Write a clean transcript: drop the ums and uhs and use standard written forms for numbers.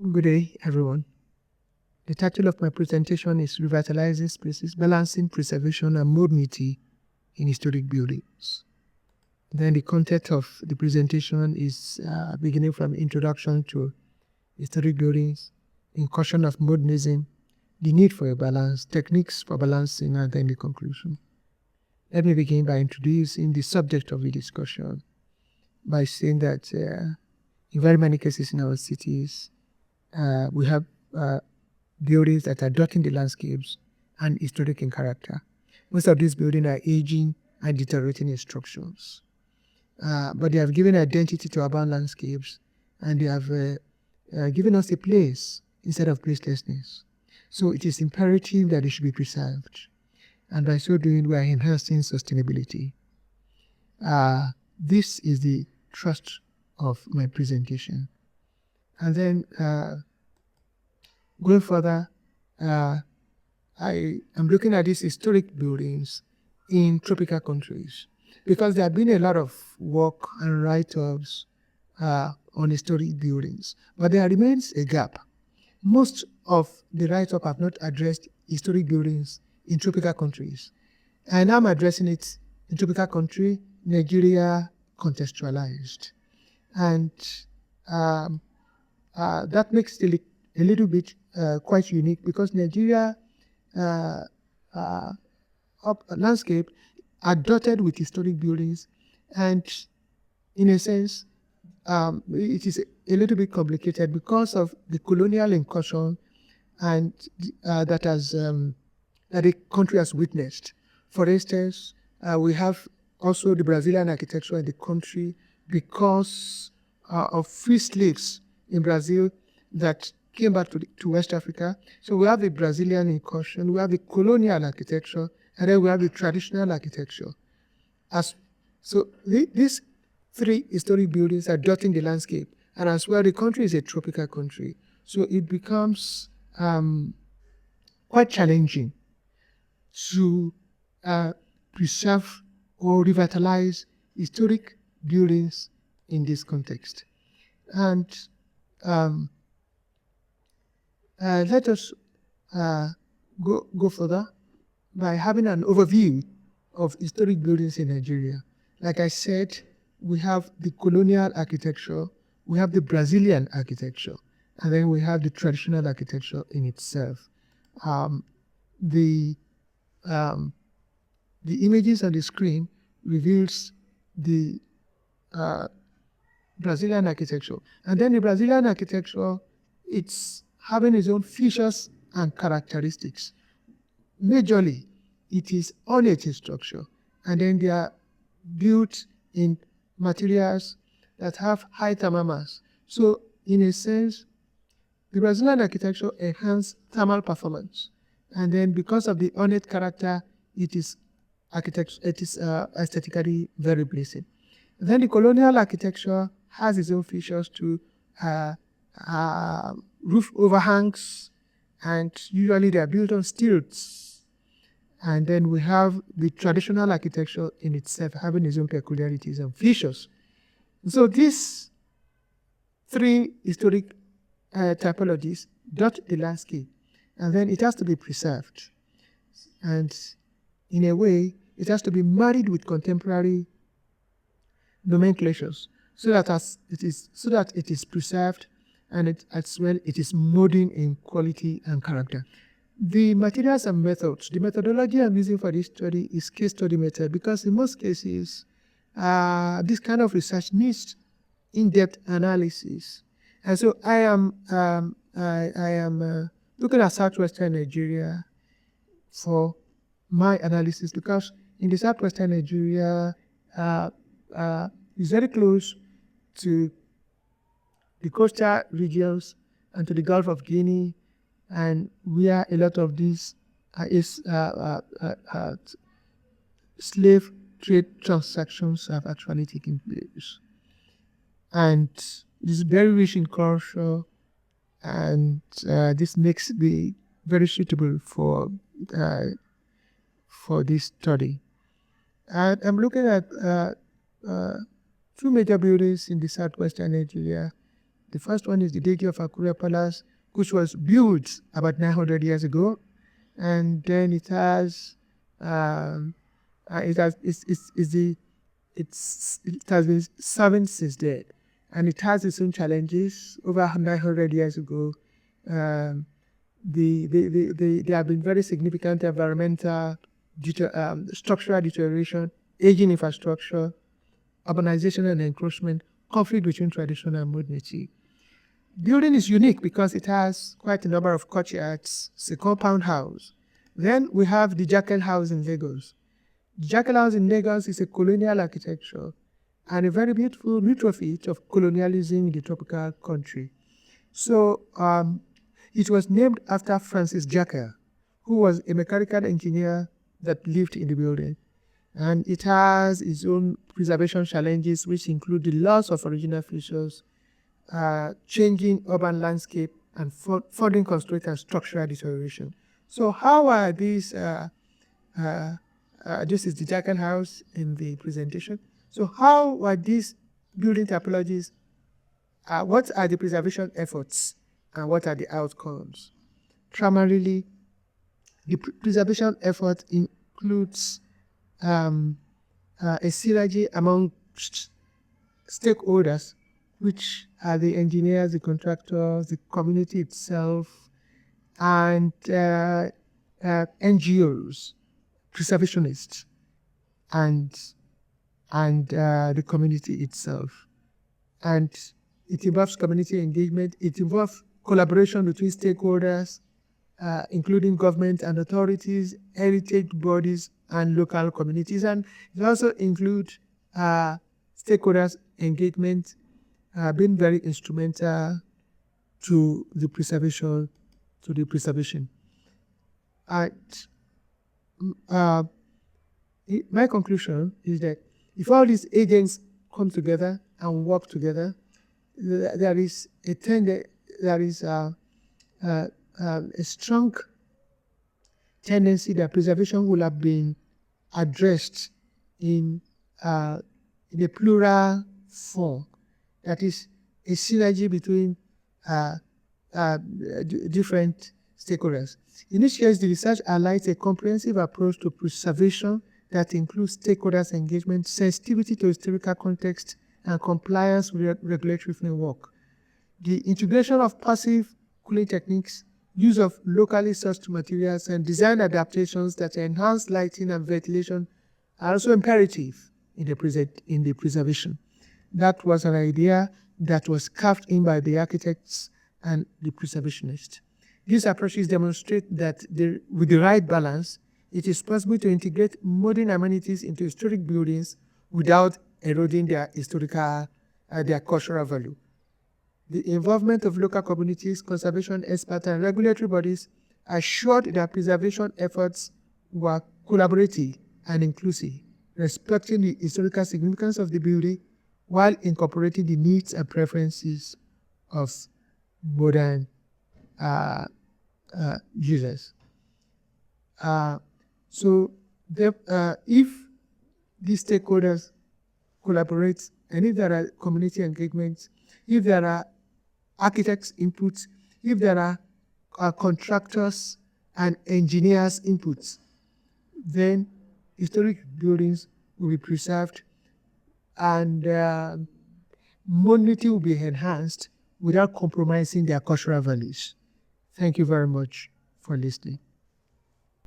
Good day, everyone. The title of my presentation is Revitalizing Spaces, Balancing Preservation and Modernity in Historic Buildings. Then the content of the presentation is beginning from introduction to historic buildings, incursion of modernism, the need for a balance, techniques for balancing, and then the conclusion. Let me begin by introducing the subject of the discussion by saying that in very many cases in our cities, we have buildings that are dotting the landscapes and historic in character. Most of these buildings are aging and deteriorating in structures. But they have given identity to urban landscapes, and they have given us a place instead of placelessness. So it is imperative that they should be preserved. And by so doing, we are enhancing sustainability. This is the thrust of my presentation. And then going further, I am looking at these historic buildings in tropical countries because there have been a lot of work and write-ups on historic buildings, but there remains a gap. Most of the write-up have not addressed historic buildings in tropical countries, and I'm addressing it in tropical country, Nigeria contextualized, and that makes it a little bit quite unique because Nigeria landscape are dotted with historic buildings, and in a sense, it is a little bit complicated because of the colonial incursion and that the country has witnessed. For instance, we have also the Brazilian architecture in the country because of free slaves in Brazil that came back to West Africa. So we have the Brazilian incursion, we have the colonial architecture, and then we have the traditional architecture. So these three historic buildings are dotting the landscape, and as well, the country is a tropical country. So it becomes quite challenging to preserve or revitalize historic buildings in this context. And let us go further by having an overview of historic buildings in Nigeria. Like I said, we have the colonial architecture, we have the Brazilian architecture, and then we have the traditional architecture in itself. The images on the screen reveals the Brazilian architecture. And then the Brazilian architecture, it's having its own features and characteristics. Majorly, it is ornate structure, and then they are built in materials that have high thermal mass. So, in a sense, the Brazilian architecture enhances thermal performance, and then because of the ornate character, it is aesthetically very pleasing. Then the colonial architecture has its own features too. Roof overhangs, and usually they are built on stilts. And then we have the traditional architecture in itself having its own peculiarities and features. So these three historic typologies dot the landscape, and then it has to be preserved. And in a way, it has to be married with contemporary nomenclatures so that it is preserved, and it is modern in quality and character. The materials and methods, the methodology I'm using for this study is case study method, because in most cases, this kind of research needs in-depth analysis. And so I am looking at southwestern Nigeria for my analysis, because in the southwestern Nigeria is very close to the coastal regions and to the Gulf of Guinea, and where a lot of these slave trade transactions have actually taken place. And this is very rich in culture, and this makes it very suitable for this study. And I'm looking at two major buildings in the southwestern Nigeria. The first one is the deity of Akure Palace, which was built about 900 years ago, and then it has it has been serving since then, and it has its own challenges. Over 900 years ago, there have been very significant environmental, structural deterioration, aging infrastructure, urbanization and encroachment, conflict between tradition and modernity. Building is unique because it has quite a number of courtyards. It's a compound house. Then we have the Jackal House in Lagos. The Jackal House in Lagos is a colonial architecture and a very beautiful retrofit of colonialism in the tropical country. So it was named after Francis Jackal, who was a mechanical engineer that lived in the building. And it has its own preservation challenges, which include the loss of original features, changing urban landscape, and funding constraint and structural deterioration. So how are these, this is the Jackal House in the presentation. So how are these building typologies, what are the preservation efforts and what are the outcomes? Primarily, the preservation effort includes a synergy among stakeholders, which are the engineers, the contractors, the community itself, and NGOs, preservationists, and the community itself. And it involves community engagement. It involves collaboration between stakeholders, including government and authorities, heritage bodies, and local communities. And it also includes stakeholders' engagement, being very instrumental to the preservation. My conclusion is that if all these agents come together and work together, there is a strong tendency that preservation will have been addressed in a plural form. That is a synergy between different stakeholders. In this case, the research highlights a comprehensive approach to preservation that includes stakeholders' engagement, sensitivity to historical context, and compliance with regulatory framework. The integration of passive cooling techniques, use of locally sourced materials, and design adaptations that enhance lighting and ventilation are also imperative in the preservation. That was an idea that was carved in by the architects and the preservationists. These approaches demonstrate that with the right balance, it is possible to integrate modern amenities into historic buildings without eroding their historical, their cultural value. The involvement of local communities, conservation experts, and regulatory bodies assured that preservation efforts were collaborative and inclusive, respecting the historical significance of the building while incorporating the needs and preferences of modern users. So if these stakeholders collaborate, and if there are community engagements, if there are architects' inputs, if there are contractors and engineers' inputs, then historic buildings will be preserved and modernity will be enhanced without compromising their cultural values. Thank you very much for listening.